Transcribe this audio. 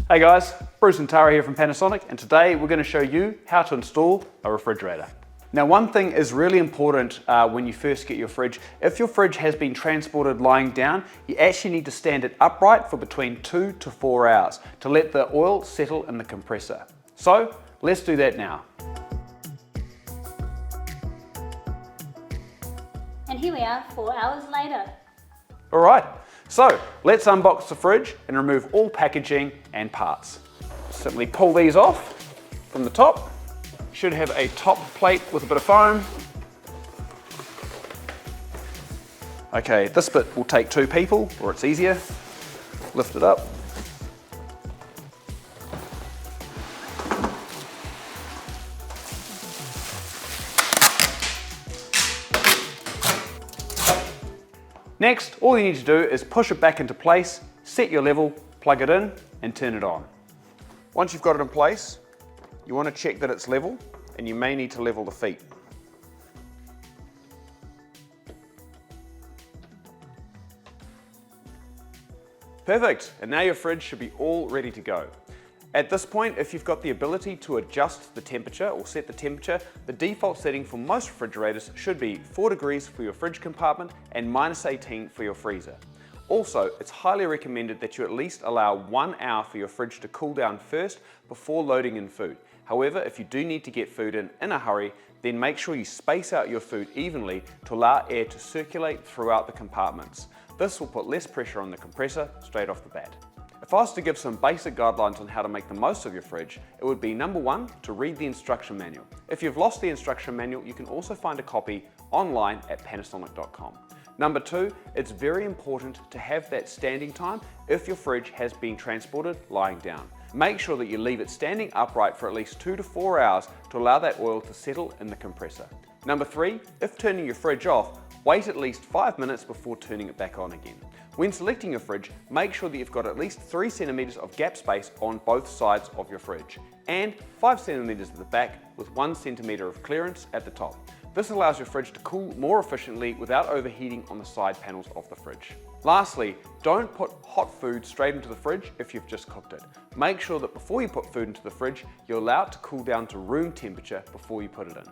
Hey guys, Bruce and Tara here from Panasonic, and today we're going to show you how to install a refrigerator. Now, one thing is really important when you first get your fridge. If your fridge has been transported lying down, you actually need to stand it upright for between 2 to 4 hours to let the oil settle in the compressor. So let's do that now. And here we are 4 hours later. All right, so let's unbox the fridge and remove all packaging and parts. Simply pull these off from the top. Should have a top plate with a bit of foam. Okay, this bit will take 2 people, or it's easier. Lift it up. Next, all you need to do is push it back into place, set your level, plug it in, and turn it on. Once you've got it in place, you want to check that it's level, and you may need to level the feet. Perfect, and now your fridge should be all ready to go. At this point, if you've got the ability to adjust the temperature or set the temperature, the default setting for most refrigerators should be 4 degrees for your fridge compartment and -18 for your freezer. Also, it's highly recommended that you at least allow 1 hour for your fridge to cool down first before loading in food. However, if you do need to get food in a hurry, then make sure you space out your food evenly to allow air to circulate throughout the compartments. This will put less pressure on the compressor straight off the bat. If I was to give some basic guidelines on how to make the most of your fridge, it would be number 1, to read the instruction manual. If you've lost the instruction manual, you can also find a copy online at panasonic.com. Number 2, it's very important to have that standing time if your fridge has been transported lying down. Make sure that you leave it standing upright for at least 2 to 4 hours to allow that oil to settle in the compressor. Number 3, if turning your fridge off, wait at least 5 minutes before turning it back on again. When selecting your fridge, make sure that you've got at least 3 centimeters of gap space on both sides of your fridge and 5 centimeters at the back with 1 centimeter of clearance at the top. This allows your fridge to cool more efficiently without overheating on the side panels of the fridge. Lastly, don't put hot food straight into the fridge if you've just cooked it. Make sure that before you put food into the fridge, you allow it to cool down to room temperature before you put it in.